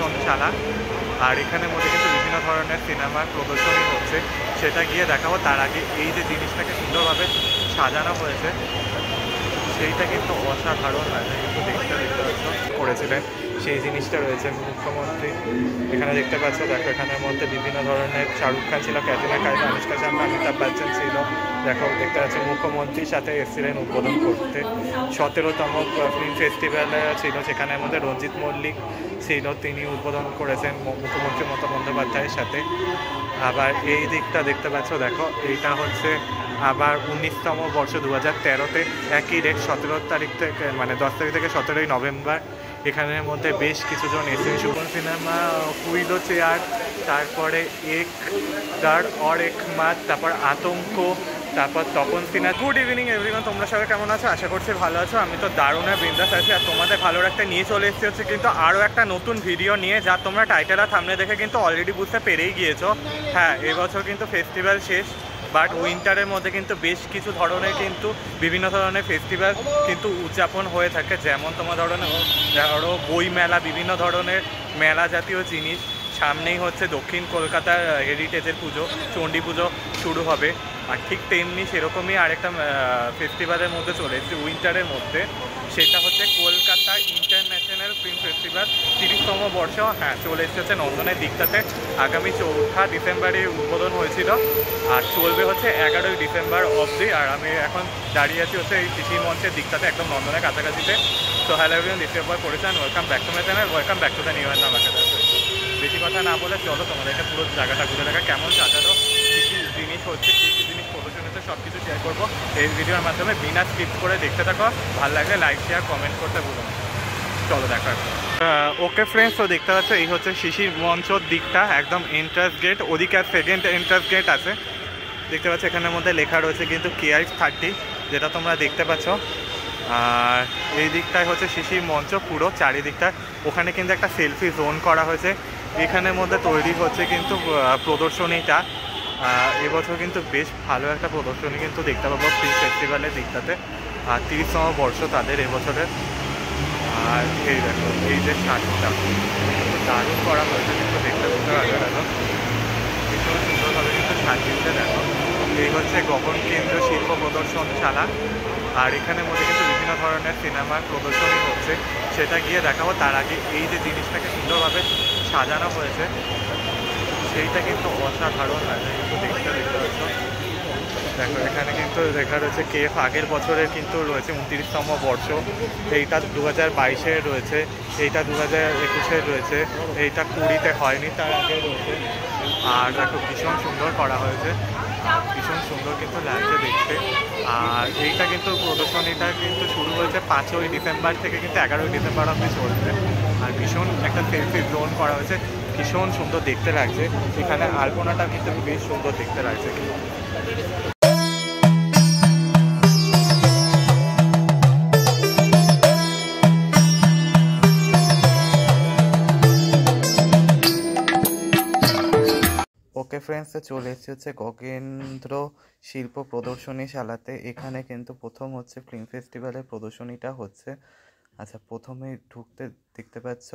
প্রদর্শনশালা, আর এখানের মধ্যে কিন্তু বিভিন্ন ধরনের সিনেমার প্রদর্শনী হচ্ছে, সেটা গিয়ে দেখাবো। তার আগে এই যে জিনিসটাকে সুন্দরভাবে সাজানো হয়েছে সেইটা কিন্তু অসাধারণ লাগে, কিন্তু দেখতে করেছিলেন সেই জিনিসটা রয়েছে। মুখ্যমন্ত্রী এখানে দেখতে পাচ্ছ, দেখো এখানের মধ্যে বিভিন্ন ধরনের শাহরুখ খান ছিল, ক্যাটরিনা কাইফ, অনুষ্কা শর্মা, অমিতাভ বচ্চন ছিল। দেখো দেখতে পাচ্ছ মুখ্যমন্ত্রীর সাথে এসেছিলেন উদ্বোধন করতে। 17তম ফিল্ম ফেস্টিভ্যাল ছিল, সেখানের মধ্যে রঞ্জিত মল্লিক ছিল, তিনি উদ্বোধন করেছেন মুখ্যমন্ত্রী মমতা বন্দ্যোপাধ্যায়ের সাথে। আবার এই দিকটা দেখতে পাচ্ছ, দেখো এইটা হচ্ছে আবার 19তম বর্ষ 2013-তে একই ডেট 17 তারিখ থেকে, মানে 10 তারিখ থেকে 17ই নভেম্বর। এখানের মধ্যে বেশ কিছুজন এসে শুভন সিনেমা, হুইলো চেয়ার, তারপরে এক গার্ড অর এক মাত, তারপর আতঙ্ক, তারপর Tapan Sinha. Good evening everyone, তোমরা সবাই কেমন আছো? আশা করছি ভালো আছো। আমি তো দারুণ বিন্দাস আছি, আর তোমাদের ভালো একটা নিয়ে চলে এসেছি হচ্ছে কিন্তু আরও একটা নতুন ভিডিও নিয়ে, যা তোমরা টাইটেল আর থাম্বনেল দেখে কিন্তু অলরেডি বুঝতে পেরেই গিয়েছো। হ্যাঁ, এবছর কিন্তু ফেস্টিভ্যাল শেষ, বাট উইন্টারের মধ্যে কিন্তু বেশ কিছু ধরনের কিন্তু বিভিন্ন ধরনের ফেস্টিভ্যাল কিন্তু উদযাপন হয়ে থাকে। যেমন তোমার ধরো বই মেলা, বিভিন্ন ধরনের মেলা জাতীয় জিনিস। সামনেই হচ্ছে দক্ষিণ কলকাতার হেরিটেজের পুজো, চণ্ডী পুজো শুরু হবে। আর ঠিক তেমনি সেরকমই আরেকটা ফেস্টিভ্যালের মধ্যে চলে এসেছে উইন্টারের মধ্যে, সেটা হচ্ছে কলকাতা ইন্টারন্যাশনাল ফিল্ম ফেস্টিভ্যাল 30তম বর্ষ। হ্যাঁ, চলে এসেছে নন্দনের দিকটাতে। আগামী 4 ডিসেম্বরে উদ্বোধন হয়েছিল, আর চলবে হচ্ছে 11 ডিসেম্বর অবধি। আর আমি এখন দাঁড়িয়ে আছি হচ্ছে এই কৃষি মঞ্চের দিকটাতে, একদম নন্দনের কাছাকাছিতে। তো হ্যালো এভরিওয়ান, দিস ইজ বয় পরিচান, welcome back to my channel, welcome back to the new and আমাকে। বেশি কথা না বলে চলো তোমাদেরকে পুরো জায়গাটা ঘুরে দেখা, কেমন সাজানো, কী কী জিনিস হচ্ছে, কী কী জিনিস প্রদর্শন হচ্ছে, সব কিছু শেয়ার করবো এই ভিডিওর মাধ্যমে। বিনা স্কিপ করে দেখতে থাকো, ভালো লাগলে লাইক শেয়ার কমেন্ট করতে ভুলো না। চলো দেখা। ওকে ফ্রেন্ডস, তো দেখতে পাচ্ছ এই হচ্ছে শিশির মঞ্চর দিকটা, একদম এন্ট্রান্স গেট, ওদিকে আর সেকেন্ড এন্ট্রান্স গেট আছে। দেখতে পাচ্ছ এখানের মধ্যে লেখা রয়েছে কিন্তু KI30, যেটা তোমরা দেখতে পাচ্ছ। আর এই দিকটায় হচ্ছে শিশির মঞ্চ পুরো চারিদিকটা, ওখানে কিন্তু একটা সেলফি জোন করা হয়েছে। এখানের মধ্যে তৈরি হচ্ছে কিন্তু প্রদর্শনীটা। এবছর কিন্তু বেশ ভালো একটা প্রদর্শনী কিন্তু দেখতে পাবো ফিল্ম ফেস্টিভ্যালের দিকটাতে, আর 30তম বর্ষ তাদের এবছরের। আর এই দেখো এই যে শাড়িটা দারুণ করা হয়েছে, কিন্তু দেখতে বুঝতে পারবে। দেখো ভীষণ সুন্দরভাবে কিন্তু সাজিয়েছে। দেখো এই হচ্ছে গগন কেন্দ্র শিল্প প্রদর্শনশালা, আর এখানের মধ্যে কিন্তু বিভিন্ন ধরনের সিনেমার প্রদর্শনী হচ্ছে, সেটা গিয়ে দেখাবো। তার আগে এই যে জিনিসটাকে সুন্দরভাবে সাজানো হয়েছে সেইটা কিন্তু অসাধারণ লাগে, কিন্তু দেখতে পাচ্ছ। দেখো এখানে কিন্তু দেখা রয়েছে কেফ, আগের বছরের কিন্তু রয়েছে 29তম বর্ষ, এইটা 2022-এর রয়েছে, এইটা 2021-এর রয়েছে, এইটা 20-তে হয়নি, তার আগে রয়েছে। আর দেখো ভীষণ সুন্দর করা হয়েছে, ভীষণ সুন্দর কিন্তু লাগছে দেখতে। আর এইটা কিন্তু প্রদর্শনীটা কিন্তু শুরু হয়েছে 5ই ডিসেম্বর থেকে, কিন্তু 11ই ডিসেম্বর অবধি চলছে। আর ভীষণ একটা সেলফি জোন করা হয়েছে, ভীষণ সুন্দর দেখতে লাগছে। এখানে আলপনাটা কিন্তু বেশ সুন্দর দেখতে লাগছে। ওকে ফ্রেন্ডস, চলে এসেছি হচ্ছে গগেন্দ্র শিল্প প্রদর্শনীশালাতে। এখানে কিন্তু প্রথম হচ্ছে ফিল্ম ফেস্টিভ্যালের প্রদর্শনীটা হচ্ছে। আচ্ছা, প্রথমে ঢুকতে দেখতে পাচ্ছ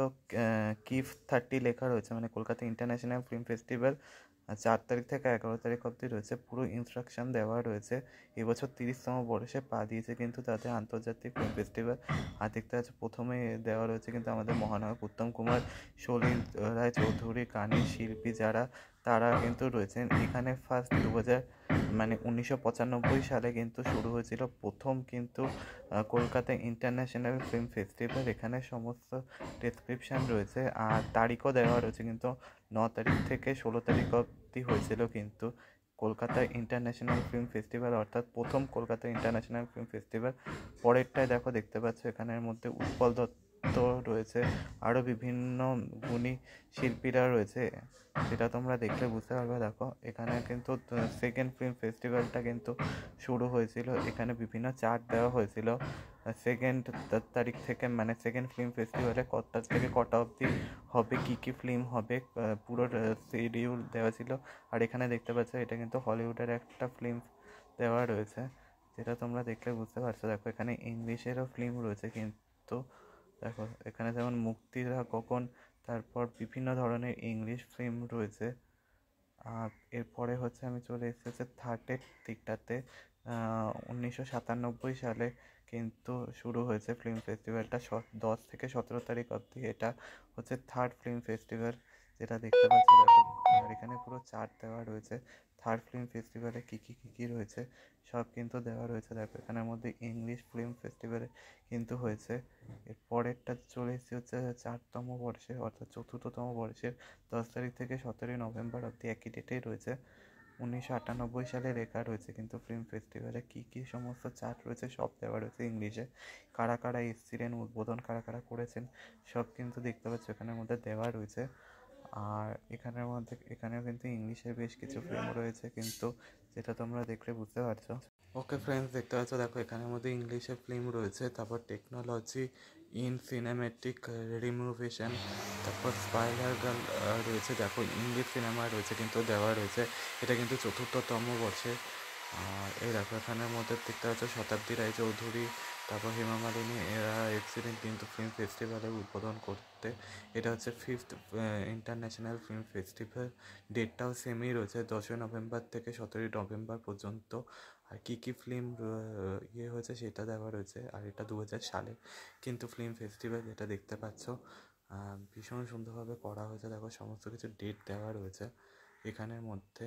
KIF30 লেখা রয়েছে, মানে কলকাতা ইন্টারন্যাশনাল ফিল্ম ফেস্টিভ্যাল 4 তারিখ থেকে 11 তারিখ অবধি রয়েছে। পুরো ইনস্ট্রাকশন দেওয়া রয়েছে। এবছর 30তম বর্ষে পা দিয়েছে কিন্তু তাদের আন্তর্জাতিক ফিল্ম ফেস্টিভ্যাল। আর দেখতে পাচ্ছ প্রথমে দেওয়া রয়েছে কিন্তু আমাদের মহানায়ক উত্তম কুমার, সলিল রায় চৌধুরী, গানের শিল্পী যারা, তারা কিন্তু রয়েছেন এখানে। ফার্স্ট 1995 সালে কিন্তু শুরু হয়েছিল প্রথম কিন্তু কলকাতা ইন্টারন্যাশনাল ফিল্ম ফেস্টিভ্যাল। এখানে সমস্ত ডেসক্রিপশান রয়েছে, আর তারিখও দেওয়া রয়েছে কিন্তু 9 তারিখ থেকে 16 তারিখ অবধি হয়েছিল কিন্তু কলকাতা ইন্টারন্যাশনাল ফিল্ম ফেস্টিভ্যাল, অর্থাৎ প্রথম কলকাতা ইন্টারন্যাশনাল ফিল্ম ফেস্টিভ্যাল। পরেরটায় দেখো দেখতে পাচ্ছ এখানের মধ্যে উৎপল দত্ত রয়েছে, আরও বিভিন্ন গুণী শিল্পীরা রয়েছে, সেটা তোমরা দেখলে বুঝতে পারবে। দেখো এখানে কিন্তু সেকেন্ড ফিল্ম ফেস্টিভ্যালটা কিন্তু শুরু হয়েছিল, এখানে বিভিন্ন চার্ট দেওয়া হয়েছিল সেকেন্ড তারিখ থেকে, মানে সেকেন্ড ফিল্ম ফেস্টিভ্যালে কটা থেকে কটা অবধি হবে, কী কী ফিল্ম হবে, পুরো শিডিউল দেওয়া ছিল। আর এখানে দেখতে পাচ্ছ এটা কিন্তু হলিউডের একটা ফিল্ম দেওয়া রয়েছে, যেটা তোমরা দেখলে বুঝতে পারছো। দেখো এখানে ইংলিশেরও ফিল্ম রয়েছে কিন্তু। দেখো এখানে যেমন মুক্তিরা গগন তারপর বিভিন্ন ধরনের ইংলিশ ফিল্ম রয়েছে। আর এরপরে হচ্ছে আমি চলে এসেছি থার্ডের দিকটাতে। 1997 সালে কিন্তু শুরু হয়েছে ফিল্ম ফেস্টিভ্যালটা, 10 থেকে 17 তারিখ অবধি। এটা হচ্ছে থার্ড ফিল্ম ফেস্টিভ্যাল, যেটা দেখতে পাচ্ছ দেখো। আর এখানে পুরো চার্ট দেওয়া রয়েছে থার্ড ফিল্ম ফেস্টিভ্যালে কী কী কী কী রয়েছে, সব কিন্তু দেওয়া রয়েছে দেখো। এখানের মধ্যে ইংলিশ ফিল্ম ফেস্টিভ্যালে কিন্তু হয়েছে। এর পরেরটা চলে এসেছে হচ্ছে 4তম বর্ষে, অর্থাৎ 4র্থতম বর্ষের 10 তারিখ থেকে 17 নভেম্বর অবধি একই ডেটেই রয়েছে। 1998 সালে লেখা রয়েছে কিন্তু ফিল্ম ফেস্টিভ্যালে কী কী সমস্ত চার্ট রয়েছে সব দেওয়া রয়েছে ইংলিশে। কারা কারা এসেছিলেন, উদ্বোধন কারা কারা করেছেন, সব কিন্তু দেখতে পাচ্ছ এখানের মধ্যে দেওয়া রয়েছে। আর এখানেও কিন্তু ইংলিশের বেশ কিছু ফিল্ম রয়েছে কিন্তু, যেটা তোমরা দেখলে বুঝতে পারছো। ওকে ফ্রেন্ডস, দেখতে পাচ্ছ দেখো এখানের মধ্যে ইংলিশের ফিল্ম রয়েছে, তারপর টেকনোলজি ইন সিনেমেটিক রিমুভেশন, তারপর স্পাইডার গার্ল রয়েছে দেখো। ইংলিশ সিনেমা রয়েছে কিন্তু দেওয়া রয়েছে, এটা কিন্তু 4র্থতম বর্ষে। আর এই দেখো এখানের মধ্যে দেখতে পাচ্ছ শতাব্দী রায়চৌধুরী, তারপর হেমা মালিনী, এরা এক্সিলেন্ট কিন্তু ফিল্ম ফেস্টিভ্যালে উদ্বোধন করতে। এটা হচ্ছে 5th ইন্টারন্যাশনাল ফিল্ম ফেস্টিভ্যাল। ডেটটাও সেমই রয়েছে, 10 নভেম্বর থেকে 17 নভেম্বর পর্যন্ত। আর কী কী ফিল্ম হয়েছে সেটা দেওয়া রয়েছে। আর এটা 2000 সালে কিন্তু ফিল্ম ফেস্টিভ্যাল, যেটা দেখতে পাচ্ছ ভীষণ সুন্দরভাবে করা হয়েছে দেখো। সমস্ত কিছু ডেট দেওয়া রয়েছে এখানের মধ্যে।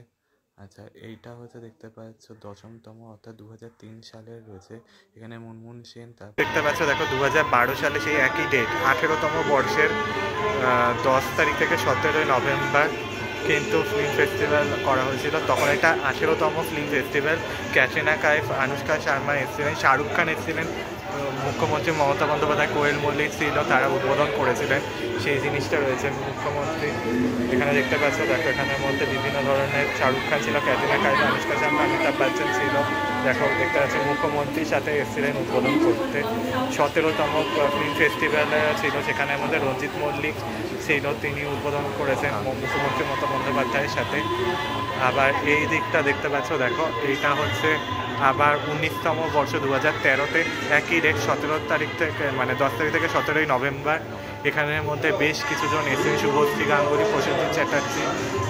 আচ্ছা, এইটা হচ্ছে দেখতে পাচ্ছ 10তম, অর্থাৎ 2003 সালের রয়েছে। এখানে মুনমুন সেন, তারপর দেখতে পাচ্ছ দেখো 2012 সালে সেই একই ডেট 18তম বর্ষের 10 তারিখ থেকে 17 নভেম্বর কিন্তু ফিল্ম ফেস্টিভ্যাল করা হয়েছিল। তখন এটা 18তম ফিল্ম ফেস্টিভ্যাল। ক্যাটরিনা কাইফ, আনুষ্কা শর্মা এসেছিলেন, শাহরুখ খান এসেছিলেন, মুখ্যমন্ত্রী মমতা বন্দ্যোপাধ্যায়, কোয়েল মল্লিক ছিল, তারা উদ্বোধন করেছিলেন। সেই জিনিসটা রয়েছে মুখ্যমন্ত্রী এখানে দেখতে পাচ্ছ দেখো। এখানের মধ্যে বিভিন্ন ধরনের শাহরুখ খান ছিল, ক্যাটরিনা কাইফ, আনুষ্কা শর্মা, অমিতাভ বচ্চন ছিল দেখো। দেখতে পাচ্ছ মুখ্যমন্ত্রীর সাথে এসেছিলেন উদ্বোধন করতে। 17তম ফিল্ম ফেস্টিভ্যাল ছিল, সেখানের মধ্যে রঞ্জিত মল্লিক ছিল, তিনি উদ্বোধন করেছেন মুখ্যমন্ত্রী মমতা বন্দ্যোপাধ্যায়ের সাথে। আবার এই দিকটা দেখতে পাচ্ছ দেখো, এইটা হচ্ছে আবার 19তম বর্ষ 2013-তে একই ডেট 17 তারিখ থেকে, মানে 10 তারিখ থেকে 17 নভেম্বর। এখানের মধ্যে বেশ কিছুজন এসেছেন, শুভশ্রী গাঙ্গুলি, প্রসেনজিৎ চ্যাটার্জি,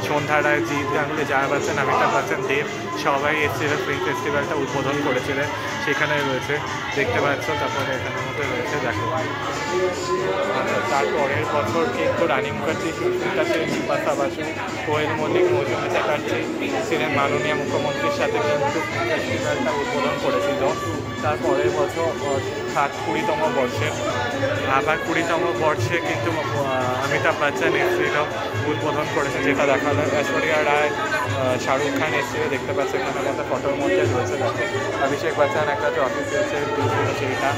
সন্ধ্যা রায়, জিৎ গাঙ্গুলি, জয়া বচ্চন, অমিতাভ বচ্চন, দেব, সবাই এসেছিলেন ফিল্ম ফেস্টিভ্যালটা উদ্বোধন করেছিলেন, সেখানে রয়েছে দেখতে পাচ্ছ। তারপরে এখানের মধ্যে রয়েছে দেখো। তারপরের বছর কিন্তু রানী মুখার্জি, সুস্মিতা সেন, বিপাশা বাসু, কোয়েল মল্লিক, মৌসুমী চ্যাটার্জি ছিলেন মাননীয় মুখ্যমন্ত্রীর সাথে কিন্তু ফেস্টিভ্যালটা উদ্বোধন করেছিল। তারপরের বছর 20তম বর্ষে, আবার 20তম বর্ষে কিন্তু অমিতাভ বচ্চন এসেছিল, উদ্বোধন করেছে, যেটা দেখালো। ঐশ্বরিয়া রায়, শাহরুখ খান এসেছিল, দেখতে পাচ্ছে এখানে মধ্যে ফটোর মধ্যে রয়েছে দেখো। অভিষেক বচ্চন একটা ট্রফি পেয়েছে সেইটা।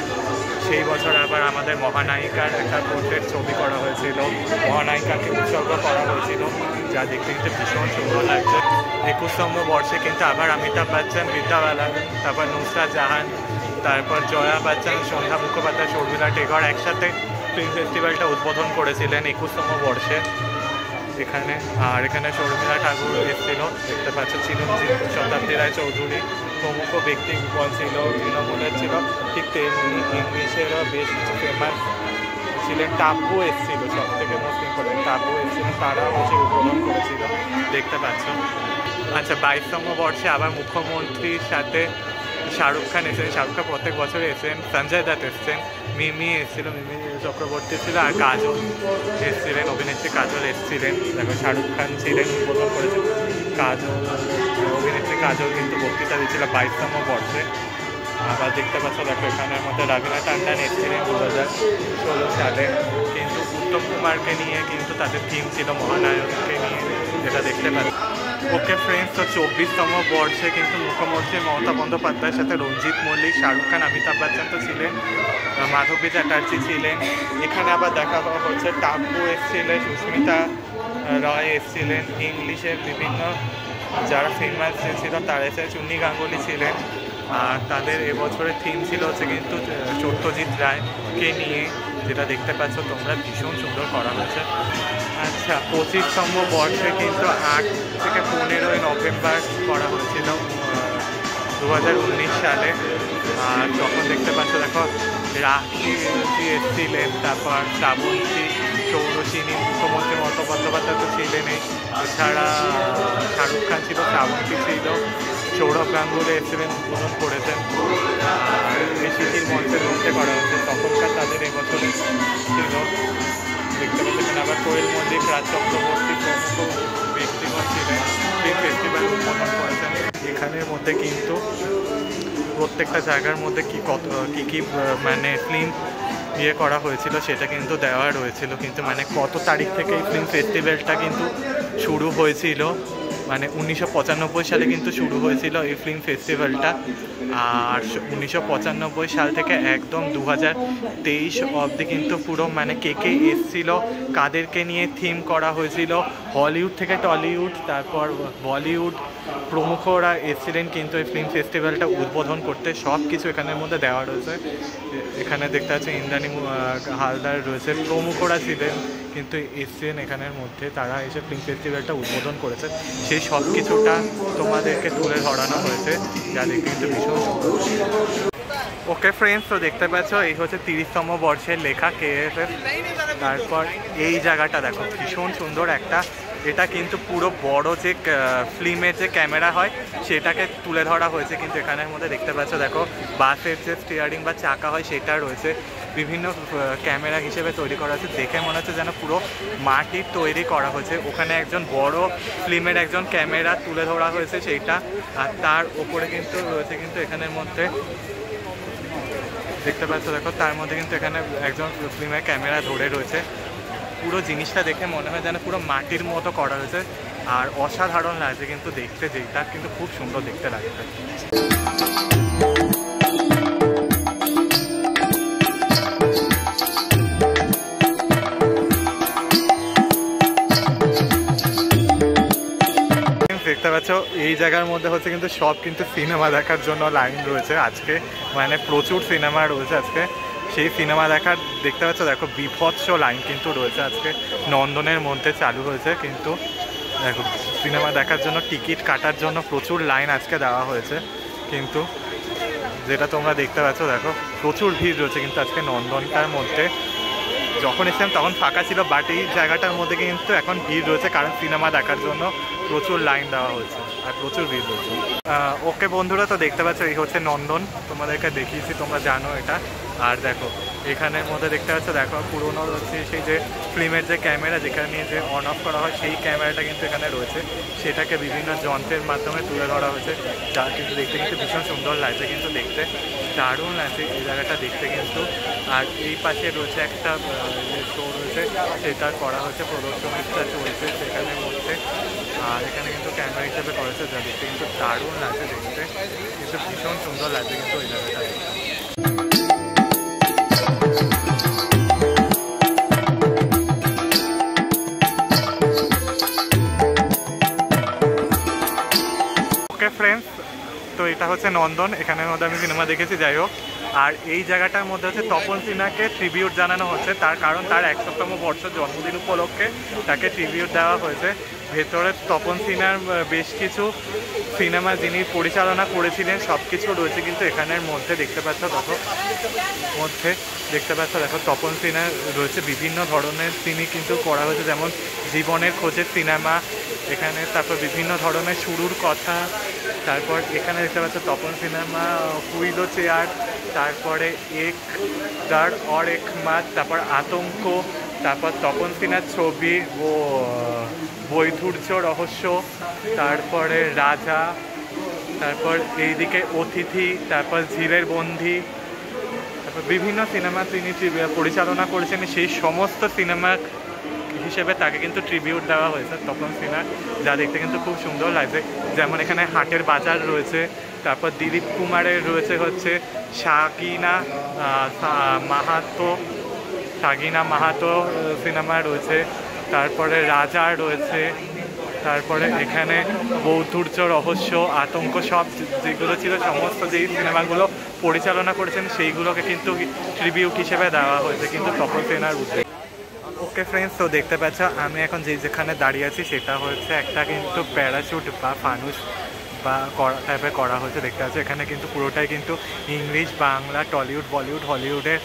সেই বছর আবার আমাদের মহানায়িকার একটা পোর্ট্রেট ছবি করা হয়েছিল, মহানায়িকাকে উৎসর্গ করা হয়েছিল, যা দেখতে কিন্তু ভীষণ সুন্দর লাগছে। 21তম বর্ষে কিন্তু আবার অমিতাভ বচ্চন, বিদ্যা বালান, তারপর নুসরাত জাহান, তারপর জয়া বচ্চন, সন্ধ্যা মুখোপাধ্যায়, শর্মিলা টেগর একসাথে ফিল্ম ফেস্টিভ্যালটা উদ্বোধন করেছিলেন 21তম বর্ষে এখানে। আর এখানে শর্মিলা ঠাকুর এসেছিল, দেখতে পাচ্ছ, চিরঞ্জিত, শতাব্দী রায় চৌধুরী প্রমুখ ব্যক্তিগণ ছিল, তৃণমূলের ছিল। ঠিক তেমনি ইংলিশেরও বেশ কিছু ফেমাস ছিলেন। টাব্বু এসেছিল, সব থেকে মোস্ট ইম্পর্টেন্ট, টাব্বু এসেছিল, তারাও বসে উদ্বোধন করেছিল, দেখতে পাচ্ছ। আচ্ছা, 22তম বর্ষে আবার মুখ্যমন্ত্রীর সাথে শাহরুখ খান এসেছেন। শাহরুখ খান প্রত্যেক বছর এসেছেন। সঞ্জয় দত্ত এসেছেন, মিমি এসেছিল, মিমি চক্রবর্তী ছিল, আর কাজল এসেছিলেন, অভিনেত্রী কাজল এসেছিলেন দেখো। শাহরুখ খান ছিলেন, উদ্বোধন করেছেন। কাজল, অভিনেত্রী কাজল কিন্তু বক্তৃতা দিচ্ছিল 22তম বর্ষে। আবার দেখতে পাচ্ছ দেখো এখানের মধ্যে রবীনা ট্যান্ডন এসেছিলেন 2016 সালে, কিন্তু উত্তম কুমারকে নিয়ে কিন্তু তাদের থিম ছিল মহানায়ককে নিয়ে, যেটা দেখতে পাচ্ছ। ওকে ফ্রেন্ডস, তো 24তম বর্ষে কিন্তু মুখ্যমন্ত্রী মমতা বন্দ্যোপাধ্যায়ের সাথে রঞ্জিত মল্লিক, শাহরুখ খান, অমিতাভ বচ্চন তো ছিলেন, মাধবী চ্যাটার্জি ছিলেন। এখানে আবার দেখা হচ্ছে টাব্বু এসেছিলেন, সুস্মিতা রয় এসেছিলেন, ইংলিশের বিভিন্ন যারা ফেমাস ছিল তারা এসে, চুন্নি গাঙ্গুলি ছিলেন। আর তাদের এবছরের থিম ছিল হচ্ছে কিন্তু সত্যজিৎ রায়কে নিয়ে, যেটা দেখতে পাচ্ছ তোমরা, ভীষণ সুন্দর করা হয়েছে। আচ্ছা, 25তম বর্ষে কিন্তু 8 থেকে 15 নভেম্বর করা হয়েছিল 2019 সালে। আর তখন দেখতে পাচ্ছ দেখো রাখি এসেছিলেন, তারপর শ্রাবন্তী, সৌরসিনী, ছিলেন। এছাড়া শাহরুখ খান ছিল, শ্রাবন্তী ছিল, সৌরভ গাঙ্গুলি এসেছিলেন, উদ্বোধন করেছেন। আর ঋষিটির মঞ্চের মধ্যে করা হয়েছে, তখনকার তাদের এবছরে ছিল। দেখতে পাচ্ছেন আবার কোয়েল মল্লিক, রাজ চক্রবর্তী প্রমুখ ব্যক্তিগণ ছিলেন, ফিল্ম ফেস্টিভ্যাল উদ্বোধন করেছেন। এখানের মধ্যে কিন্তু প্রত্যেকটা জায়গার মধ্যে কী মানে ফিল্ম করা হয়েছিল সেটা কিন্তু দেওয়া রয়েছিল। কিন্তু মানে কত তারিখ থেকে এই ফিল্ম ফেস্টিভ্যালটা কিন্তু শুরু হয়েছিল, মানে 1995 সালে কিন্তু শুরু হয়েছিল এই ফিল্ম ফেস্টিভ্যালটা। আর 1995 সাল থেকে একদম 2023 অবধি কিন্তু পুরো মানে কে এসেছিল, কাদেরকে নিয়ে থিম করা হয়েছিল, হলিউড থেকে টলিউড, তারপর বলিউড প্রমুখরা এসেছিলেন কিন্তু এই ফিল্ম ফেস্টিভ্যালটা উদ্বোধন করতে। সব কিছু এখানের মধ্যে দেওয়া রয়েছে। এখানে দেখতে পাচ্ছি ইন্দ্রাণী হালদার রয়েছে, প্রমুখরা ছিলেন কিন্তু এসছেন এখানের মধ্যে, তারা এসে ফিল্ম ফেস্টিভ্যালটা উদ্বোধন করেছে। সেই সব কিছুটা তোমাদেরকে তুলে ধরানো হয়েছে, যা দেখতে কিন্তু ভীষণ সুন্দর। ওকে ফ্রেন্ডস, তো দেখতে পাচ্ছ এই হচ্ছে 30তম বর্ষের লেখা KFF। তারপর এই জায়গাটা দেখো, ভীষণ সুন্দর একটা, এটা কিন্তু পুরো বড় যে ফিল্মের যে ক্যামেরা হয় সেটাকে তুলে ধরা হয়েছে। কিন্তু এখানের মধ্যে দেখতে পাচ্ছ দেখো, বাসের যে স্টিয়ারিং বা চাকা হয় সেটা রয়েছে, বিভিন্ন ক্যামেরা হিসেবে তৈরি করা হয়েছে। দেখে মনে হচ্ছে যেন পুরো মাটির তৈরি করা হয়েছে। ওখানে একজন বড় ফিল্মের একজন ক্যামেরা তুলে ধরা হয়েছে সেইটা, আর তার ওপরে কিন্তু রয়েছে কিন্তু এখানের মধ্যে দেখতে পাচ্ছ দেখো, তার মধ্যে কিন্তু এখানে একজন ফিল্মের ক্যামেরা ধরে রয়েছে। পুরো জিনিসটা দেখে মনে হয় যেন পুরো মাটির মতো করা হয়েছে, আর অসাধারণ লাগছে কিন্তু দেখতে, যেটা কিন্তু খুব সুন্দর দেখতে লাগছে। দেখতে পাচ্ছ এই জায়গার মধ্যে হচ্ছে কিন্তু সব কিন্তু সিনেমা দেখার জন্য লাইন রয়েছে আজকে, মানে প্রচুর সিনেমা রয়েছে আজকে। সেই সিনেমা দেখার দেখতে পাচ্ছ দেখো, বিভৎস লাইন কিন্তু রয়েছে আজকে। নন্দনের মধ্যে চালু হয়েছে কিন্তু দেখো, সিনেমা দেখার জন্য টিকিট কাটার জন্য প্রচুর লাইন আজকে দেওয়া হয়েছে। কিন্তু যেটা তোমরা দেখতে পাচ্ছ দেখো, প্রচুর ভিড় রয়েছে কিন্তু আজকে নন্দনটার মধ্যে। যখন এসেছিলাম তখন ফাঁকা ছিল, বাট এই জায়গাটার মধ্যে কিন্তু এখন ভিড় রয়েছে, কারণ সিনেমা দেখার জন্য প্রচুর লাইন দেওয়া হয়েছে আর প্রচুর ভিড় রয়েছে। ওকে বন্ধুরা, তো দেখতে পাচ্ছ এই হচ্ছে নন্দন, তোমাদেরকে দেখিয়েছি, তোমরা জানো এটা। আর দেখো এখানের মধ্যে দেখতে পাচ্ছ দেখো, পুরোনো হচ্ছে সেই যে ফিল্মের যে ক্যামেরা যেখানে নিয়ে যে অন অফ করা হয় সেই ক্যামেরাটা কিন্তু এখানে রয়েছে, সেটাকে বিভিন্ন যন্ত্রের মাধ্যমে তুলে ধরা হয়েছে, যা কিন্তু দেখতে কিন্তু ভীষণ সুন্দর লাগছে, কিন্তু দেখতে দারুণ লাগছে এই জায়গাটা দেখতে কিন্তু। আর এই পাশে রয়েছে একটা শো রয়েছে, সেটা করা হচ্ছে, প্রদর্শনীটা চলছে সেখানের মধ্যে। আর এখানে কিন্তু ক্যামেরা হিসেবে করেছে, যা দেখতে কিন্তু দারুণ লাগছে দেখতে, কিন্তু ভীষণ সুন্দর লাগছে কিন্তু ওই জায়গাটা। ওকে ফ্রেন্ডস, তো এটা হচ্ছে নন্দন, এখানের মধ্যে আমি সিনেমা দেখেছি যাই হোক। আর এই জায়গাটার মধ্যে হচ্ছে তপন সিনহাকে ট্রিবিউট জানানো হচ্ছে, তার কারণ তার 100তম বর্ষ জন্মদিন উপলক্ষে তাকে ট্রিবিউট দেওয়া হয়েছে। ভেতরে তপন সিনহার বেশ কিছু সিনেমা যিনি পরিচালনা করেছিলেন সব কিছু রয়েছে কিন্তু এখানের মধ্যে দেখতে পাচ্ছ দেখো, মধ্যে দেখতে পাচ্ছ দেখো তপন সিনহা রয়েছে, বিভিন্ন ধরনের তিনি কিন্তু করা হয়েছে, যেমন জীবনের খোঁজের সিনেমা এখানে, তারপর বিভিন্ন ধরনের শুরুর কথা, তারপর এখানে দেখতে পাচ্ছ তপন সিনেমা হুইলো চেয়ার, তারপরে এক গার্ড অর এক মাত, তারপর আতঙ্ক, তারপর তপন সিনহার ছবি ও বৈধুর্য রহস্য, তারপরে রাজা, তারপর এইদিকে অতিথি, তারপর ঝিলের বন্দি, তারপর বিভিন্ন সিনেমা তিনি পরিচালনা করেছেন, সেই সমস্ত সিনেমা হিসেবে তাকে কিন্তু ট্রিবিউট দেওয়া হয়েছে তপন সিনহা, যা দেখতে কিন্তু খুব সুন্দর লাগছে। যেমন এখানে হাটের বাজার রয়েছে, তারপর দিলীপ কুমারের রয়েছে হচ্ছে সাগিনা মাহাতো সিনেমা রয়েছে, তারপরে রাজা রয়েছে, তারপরে এখানে বৌদ্ধুর্য রহস্য, আতঙ্ক, সব যেগুলো ছিল সমস্ত যেই সিনেমাগুলো পরিচালনা করেছেন সেইগুলোকে কিন্তু ট্রিবিউট হিসেবে দেওয়া হয়েছে কিন্তু তপন সিনহার উদ্যোগে। ওকে ফ্রেন্ডস, তো দেখতে পাচ্ছ আমি এখন যেখানে দাঁড়িয়ে আছি সেটা হচ্ছে একটা কিন্তু প্যারাশুট বা ফানুস বা টাইপের করা হয়েছে দেখতে পাচ্ছ। এখানে কিন্তু পুরোটাই কিন্তু ইংলিশ, বাংলা, টলিউড, বলিউড, হলিউডের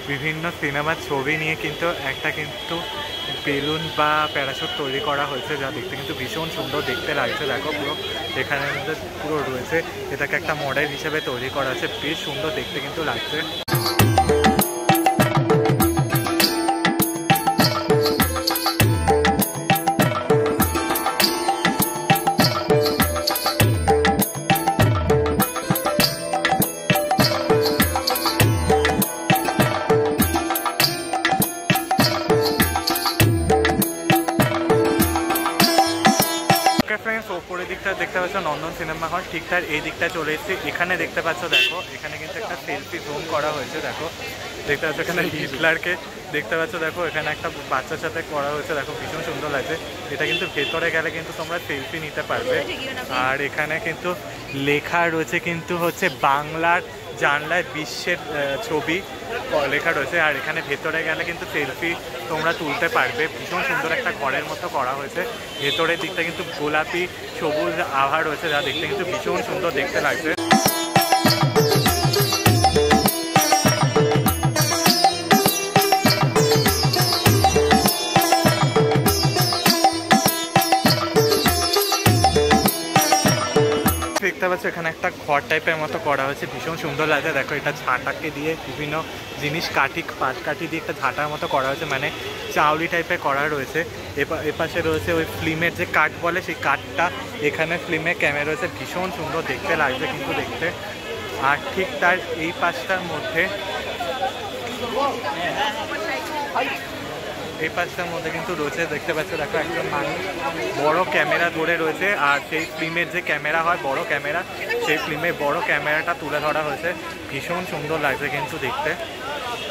বিভিন্ন সিনেমার ছবি নিয়ে কিন্তু একটা কিন্তু বেলুন বা প্যারাশুট তৈরি করা হয়েছে, যা দেখতে কিন্তু ভীষণ সুন্দর দেখতে লাগছে। দেখো পুরো এখানের মধ্যে পুরো রয়েছে, এটাকে একটা মডেল হিসেবে তৈরি করা আছে, বেশ সুন্দর দেখতে কিন্তু লাগছে। ফ্রেন্ডস, ওপরের দিকটা দেখতে পাচ্ছ নন্দন সিনেমা হল, ঠিক তার এই দিকটা চলে এসেছি। এখানে দেখতে পাচ্ছ, দেখো এখানে কিন্তু একটা সেলফি জোন করা হয়েছে। দেখো দেখতে পাচ্ছ এখানে হিটলারকে দেখতে পাচ্ছ, দেখো এখানে একটা বাচ্চার সাথে করা হয়েছে, দেখো ভীষণ সুন্দর লাগছে। এটা কিন্তু ভেতরে গেলে কিন্তু তোমরা সেলফি নিতে পারবে। আর এখানে কিন্তু লেখা রয়েছে কিন্তু হচ্ছে বাংলার জানলায় বিশ্বের ছবি লেখা রয়েছে। আর এখানে ভেতরে গেলে কিন্তু সেলফি তোমরা তুলতে পারবে। ভীষণ সুন্দর একটা ঘরের মতো করা হয়েছে। ভেতরের দিকটা কিন্তু গোলাপি সবুজ আভা রয়েছে, যা দেখতে কিন্তু ভীষণ সুন্দর দেখতে লাগছে। দেখতে পাচ্ছ এখানে একটা ঘর টাইপের মতো করা হয়েছে, ভীষণ সুন্দর লাগছে। দেখো এটা ঝাঁটাকে দিয়ে বিভিন্ন জিনিস পাট কাঠি দিয়ে একটা ঝাঁটার মতো করা হয়েছে, মানে চাউলি টাইপের করা রয়েছে। এপাশে রয়েছে ওই ফিল্মের যে কাঠ বলে, সেই কাঠটা এখানে ফিল্মে ক্যামেরা রয়েছে, ভীষণ সুন্দর দেখতে লাগছে কিন্তু দেখতে। আর ঠিক তার এই পাশটার মধ্যে কিন্তু রয়েছে, দেখতে পাচ্ছ দেখো একজন মানুষ বড় ক্যামেরা ধরে রয়েছে। আর সেই ফিল্মের যে ক্যামেরা হয় বড় ক্যামেরা, সেই ফিল্মের বড় ক্যামেরাটা তুলে ধরা হয়েছে, ভীষণ সুন্দর লাগছে কিন্তু দেখতে।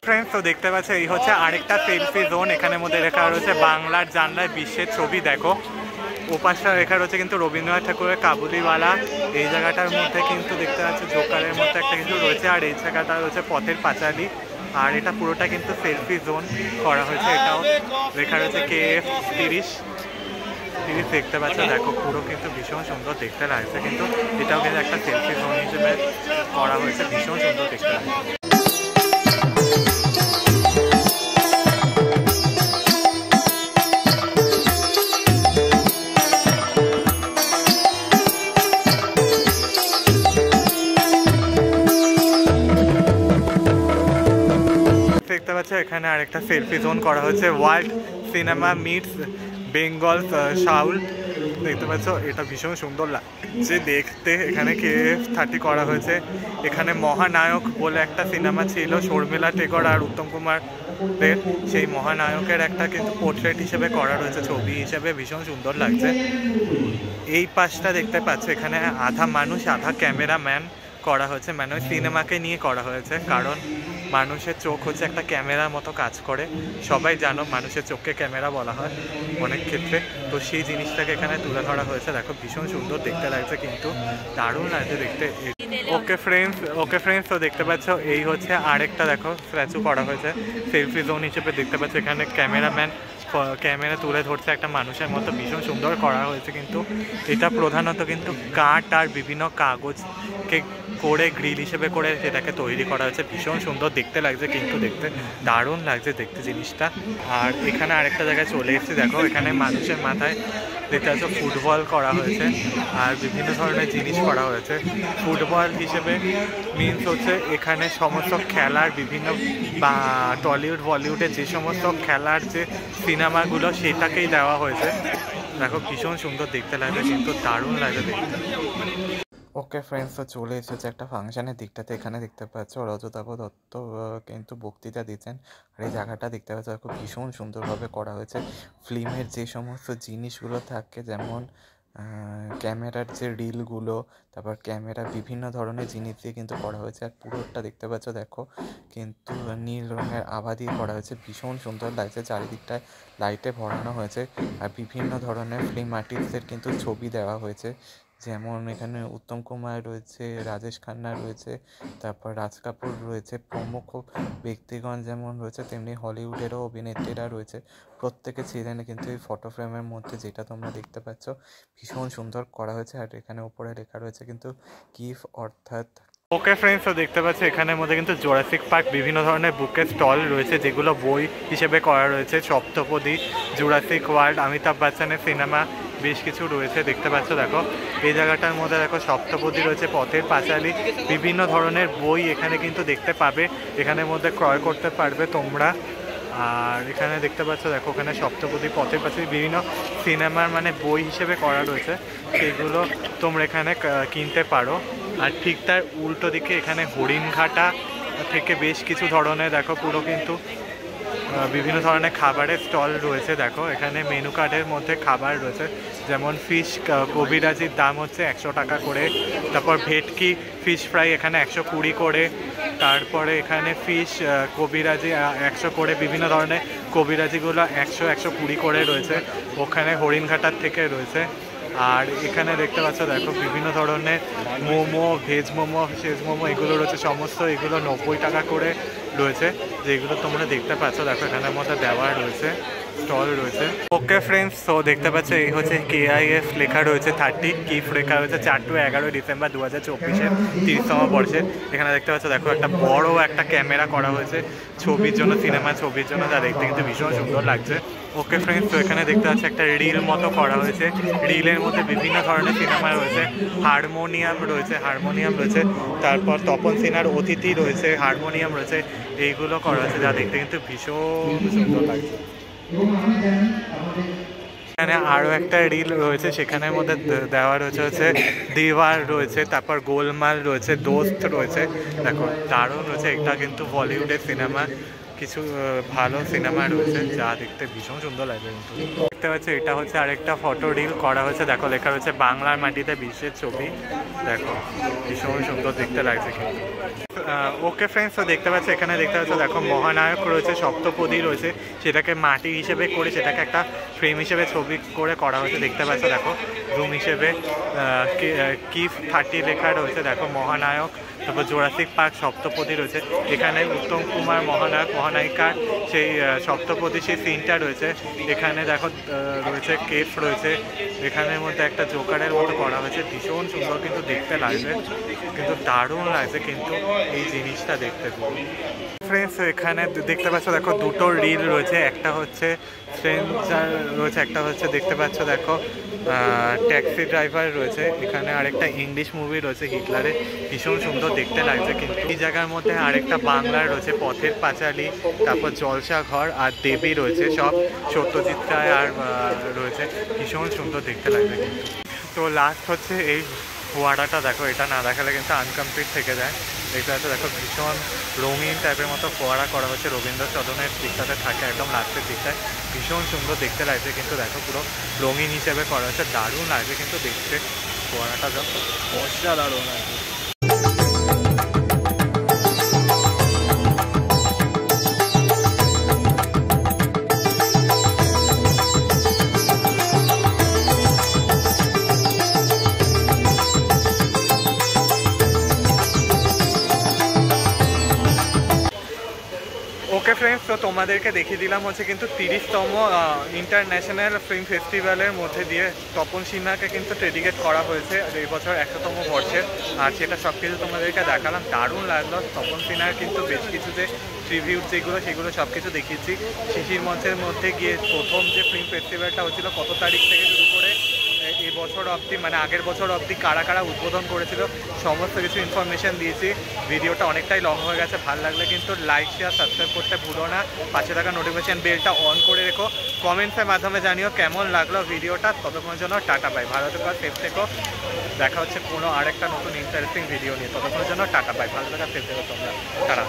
ফ্রেন্ডস, তো দেখতে পাচ্ছ এই হচ্ছে আরেকটা সেলফি জোন। এখানের মধ্যে লেখা রয়েছে বাংলার জানলায় বিশ্বের ছবি। দেখো ওপাশটা লেখা রয়েছে কিন্তু রবীন্দ্রনাথ ঠাকুরের কাবুলিওয়ালা। এই জায়গাটার মধ্যে কিন্তু দেখতে পাচ্ছ জোকারের মধ্যে একটা কিছু রয়েছে। আর এই জায়গাটা রয়েছে পথের পাঁচালী। আর এটা পুরোটা কিন্তু সেলফি জোন করা হয়েছে। এটাও লেখা রয়েছে KF30 দেখতে পাচ্ছ। দেখো পুরো কিন্তু ভীষণ সুন্দর দেখতে লাগছে কিন্তু এটাও কিন্তু একটা সেলফি জোন হিসেবে করা হয়েছে, ভীষণ সুন্দর দেখতে লাগছে। দেখতে পাচ্ছ এখানে আরেকটা সেলফি জোন করা হয়েছে, world cinema meets Bengal Saul. দেখতে পাচ্ছ এটা ভীষণ সুন্দর লাগছে দেখতে। এখানে KF30 করা হয়েছে। এখানে মহানায়ক বলে একটা সিনেমা ছিল, শর্মিলা টেগর আর উত্তম কুমারের, সেই মহানায়কের একটা কিন্তু পোর্ট্রেট হিসেবে করা রয়েছে, ছবি হিসেবে ভীষণ সুন্দর লাগছে। এই পাশটা দেখতে পাচ্ছ এখানে আধা মানুষ আধা ক্যামেরাম্যান করা হয়েছে, মানে ওই সিনেমাকে নিয়ে করা হয়েছে। কারণ মানুষের চোখ হচ্ছে একটা ক্যামেরার মতো কাজ করে, সবাই জানো মানুষের চোখকে ক্যামেরা বলা হয় অনেক ক্ষেত্রে। তো সেই জিনিসটাকে এখানে তুলে ধরা হয়েছে। দেখো ভীষণ সুন্দর দেখতে লাগছে কিন্তু, দারুণ লাগছে দেখতে। ওকে ফ্রেন্ডস, তো দেখতে পাচ্ছ এই হচ্ছে আরেকটা দেখো স্ট্যাচু করা হয়েছে সেলফি জোন হিসেবে। দেখতে পাচ্ছ এখানে ক্যামেরাম্যান ক্যামেরা তুলে ধরছে একটা মানুষের মতো, ভীষণ সুন্দর করা হয়েছে কিন্তু। এটা প্রধানত কিন্তু কাঠ আর বিভিন্ন কাগজকে করে গ্রিল হিসেবে করে সেটাকে তৈরি করা হয়েছে, ভীষণ সুন্দর দেখতে লাগছে কিন্তু দেখতে, দারুণ লাগছে দেখতে জিনিসটা। আর এখানে আরেকটা জায়গায় চলে এসেছি, দেখো এখানে মানুষের মাথায় দেখতে পাচ্ছ ফুটবল করা হয়েছে আর বিভিন্ন ধরনের জিনিস করা হয়েছে। ফুটবল হিসেবে মিনস হচ্ছে এখানে সমস্ত খেলার বিভিন্ন বা টলিউড বলিউডের যে সমস্ত খেলার যে সিনেমাগুলো সেটাকেই দেওয়া হয়েছে। দেখো ভীষণ সুন্দর দেখতে লাগবে কিন্তু, দারুণ লাগে দেখতে। ওকে ফ্রেন্ডস, তো চলে এসেছে একটা ফাংশনের দিকটাতে। এখানে দেখতে পাচ্ছ রজতাভ দত্ত কিন্তু বক্তৃতা দিচ্ছেন। আর এই জায়গাটা দেখতে পাচ্ছ খুব ভীষণ সুন্দরভাবে করা হয়েছে। ফিল্মের যে সমস্ত জিনিসগুলো থাকে, যেমন ক্যামেরার যে রিলগুলো, তারপর ক্যামেরা বিভিন্ন ধরনের জিনিস দিয়ে কিন্তু করা হয়েছে। আর পুরোটা দেখতে পাচ্ছ দেখো কিন্তু নীল রঙের আভা দিয়ে করা হয়েছে, ভীষণ সুন্দর লাগছে। চারিদিকটায় লাইটে ভরানো হয়েছে আর বিভিন্ন ধরনের ফিল্ম আর্টিস্টদের কিন্তু ছবি দেওয়া হয়েছে। যেমন এখানে উত্তম কুমার রয়েছে, রাজেশ খান্না রয়েছে, তারপর রাজ কাপুর রয়েছে, প্রমুখ ব্যক্তিগণ যেমন রয়েছে তেমনি হলিউডেরও অভিনেত্রীরা রয়েছে। প্রত্যেকে ছিলেন কিন্তু এই ফটো ফ্রেমের মধ্যে, যেটা তোমরা দেখতে পাচ্ছ ভীষণ সুন্দর করা হয়েছে। আর এখানে উপরে লেখা রয়েছে কিন্তু গিফট, অর্থাৎ ওকে ফ্রেন্ডস, তো দেখতে পাচ্ছি এখানের মধ্যে কিন্তু জুরাসিক পার্ক বিভিন্ন ধরনের বুকের স্টল রয়েছে যেগুলো বই হিসেবে করা রয়েছে। সপ্তপদী, জুরাসিক ওয়ার্ল্ড, অমিতাভ বচ্চনের সিনেমা বেশ কিছু রয়েছে দেখতে পাচ্ছ। দেখো এই জায়গাটার মধ্যে দেখো সপ্তপদী রয়েছে, পথের পাঁচালী, বিভিন্ন ধরনের বই এখানে কিন্তু দেখতে পাবে, এখানের মধ্যে ক্রয় করতে পারবে তোমরা। আর এখানে দেখতে পাচ্ছ দেখো ওখানে সপ্তপদী, পথের পাঁচালী বিভিন্ন সিনেমার মানে বই হিসেবে করা রয়েছে, সেইগুলো তোমরা এখানে কিনতে পারো। আর ঠিক তার উল্টো দিকে এখানে হরিণঘাটা থেকে বেশ কিছু ধরনের দেখো পুরো কিন্তু বিভিন্ন ধরনের খাবারের স্টল রয়েছে। দেখো এখানে মেনু কার্ডের মধ্যে খাবার রয়েছে, যেমন ফিশ কবিরাজির দাম হচ্ছে 100 টাকা করে, তারপর ভেটকি ফিশ ফ্রাই এখানে 120 করে, তারপরে এখানে ফিশ কবিরাজি 100 করে, বিভিন্ন ধরনের কবিরাজিগুলো 100-120 করে রয়েছে, ওখানে হরিণঘাটার থেকে রয়েছে। আর এখানে দেখতে পাচ্ছ দেখো বিভিন্ন ধরনের মোমো, ভেজ মোমো, ভেজ মোমো এগুলো রয়েছে, সমস্ত এগুলো 90 টাকা করে রয়েছে, যেগুলো তোমরা দেখতে পাচ্ছ দেখো এখানের মধ্যে দেওয়া রয়েছে, স্টল রয়েছে। ওকে ফ্রেন্ডস, তো দেখতে পাচ্ছ এই হচ্ছে KIF লেখা রয়েছে 30, কিফ লেখা রয়েছে 4 to 11 ডিসেম্বর 2024-এর 30তম বর্ষের। এখানে দেখতে পাচ্ছ দেখো একটা বড় একটা ক্যামেরা করা হয়েছে ছবির জন্য, সিনেমা ছবির জন্য, যা দেখতে কিন্তু ভীষণ সুন্দর লাগছে। ওকে ফ্রেন্ডস, তো এখানে দেখতে পাচ্ছি একটা রিল মতো করা হয়েছে, রিলের মধ্যে বিভিন্ন ধরনের সিনেমা রয়েছে, হারমোনিয়াম রয়েছে, তারপর তপন সিনহার অতিথি রয়েছে, হারমোনিয়াম রয়েছে, এইগুলো করা হয়েছে, যা দেখতে কিন্তু ভীষণ সুন্দর লাগছে। এখানে আরও একটা রিল রয়েছে, সেখানের মধ্যে দেওয়া রয়েছে হচ্ছে দিওয়ার রয়েছে, তারপর গোলমাল রয়েছে, দোস্ত রয়েছে, দেখো দারুণ রয়েছে। এটা কিন্তু বলিউডের সিনেমা, কিছু ভালো সিনেমা রয়েছে যা দেখতে ভীষণ সুন্দর লাগবে। কিন্তু দেখতে পাচ্ছি এটা হচ্ছে আরেকটা ফটো রিল করা হয়েছে, দেখো লেখা রয়েছে বাংলার মাটিতে বিশ্বের ছবি, দেখো ভীষণ সুন্দর দেখতে লাগছে কিন্তু। ওকে ফ্রেন্ডস, তো দেখতে পাচ্ছি এখানে দেখতে পাচ্ছ দেখো মহানায়ক রয়েছে, সপ্তপদী রয়েছে, সেটাকে মাটি হিসেবে করে সেটাকে একটা ফ্রেম হিসেবে ছবি করে করা হয়েছে দেখতে পাচ্ছ। দেখো রুম হিসেবে কিফ 30 লেখা রয়েছে, দেখো মহানায়ক, তারপর জুরাসিক পার্ক, সপ্তপদী রয়েছে, এখানে উত্তম কুমার মহানায়িকার সেই সপ্তপদী সেই সিনটা রয়েছে, এখানে দেখো রয়েছে কেফ রয়েছে, এখানের মধ্যে একটা জোকারের মতো করা হয়েছে, ভীষণ সুন্দর কিন্তু দেখতে লাগবে, কিন্তু দারুণ লাগছে কিন্তু এই জিনিসটা দেখতে। ফ্রেন্ডস, এখানে দেখতে পাচ্ছ দেখো দুটো রিল রয়েছে, একটা হচ্ছে স্ট্রেঞ্জার রয়েছে, একটা হচ্ছে দেখতে পাচ্ছ দেখো ট্যাক্সি ড্রাইভার রয়েছে, এখানে আরেকটা ইংলিশ মুভি রয়েছে হিটলারের, ভীষণ সুন্দর দেখতে লাগছে কিন্তু। এই জায়গার মধ্যে আরেকটা বাংলার রয়েছে পথের পাঁচালী, তারপর জলসা ঘর আর দেবী রয়েছে, সব সত্যজিৎ রায় আর রয়েছে, ভীষণ সুন্দর দেখতে লাগবে কিন্তু। তো লাস্ট হচ্ছে এই ফোয়ারাটা, দেখো এটা না দেখালে কিন্তু আনকমপ্লিট থেকে যায়। এটা হচ্ছে দেখো ভীষণ রঙিন টাইপের মতো ফোয়ারা করা হচ্ছে, রবীন্দ্র সদনের দিকটাতে থাকে একদম লাস্টের দিকটায়, ভীষণ সুন্দর দেখতে লাগছে কিন্তু। দেখো পুরো রঙিন হিসেবে করা হচ্ছে, দারুণ লাগছে কিন্তু দেখতে, ফোয়ারাটা যখন অসাধারণ লাগছে। ওকে ফ্রেন্ডস, তো তোমাদেরকে দেখিয়ে দিলাম হচ্ছে কিন্তু 30তম ইন্টারন্যাশনাল ফিল্ম ফেস্টিভ্যালের মধ্যে দিয়ে তপন সিনহাকে কিন্তু ডেডিকেট করা হয়েছে এই বছর 100তম বর্ষের, আর সেটা সব কিছু তোমাদেরকে দেখালাম, দারুণ লাগলো। তপন সিনহার কিন্তু বেশ কিছু যে ট্রিবিউট যেগুলো সেগুলো সব কিছু দেখিয়েছি। শিশির মঞ্চের মধ্যে গিয়ে প্রথম যে ফিল্ম ফেস্টিভ্যালটা হচ্ছিলো কত তারিখ থেকে শুরু করে এই বছর অবধি, মানে আগের বছর অবধি কারা কারা উদ্বোধন করেছিল সমস্ত কিছু ইনফরমেশান দিয়েছি। ভিডিওটা অনেকটাই লং হয়ে গেছে, ভালো লাগলে কিন্তু লাইক শেয়ার সাবস্ক্রাইব করতে ভুলো না, পাশে থাকা নোটিফিকেশান বেলটা অন করে রেখো, কমেন্টসের মাধ্যমে জানিও কেমন লাগলো ভিডিওটা। ততক্ষণের জন্য টাটা, বাই, ভালো থেকো, সেফ থেকো, দেখা হচ্ছে কোনো আরেকটা নতুন ইন্টারেস্টিং ভিডিও নিয়ে, ততক্ষণের জন্য টাটা, বাই, ভালো থাকা, সেফ থেকো তোমরা, টাটা।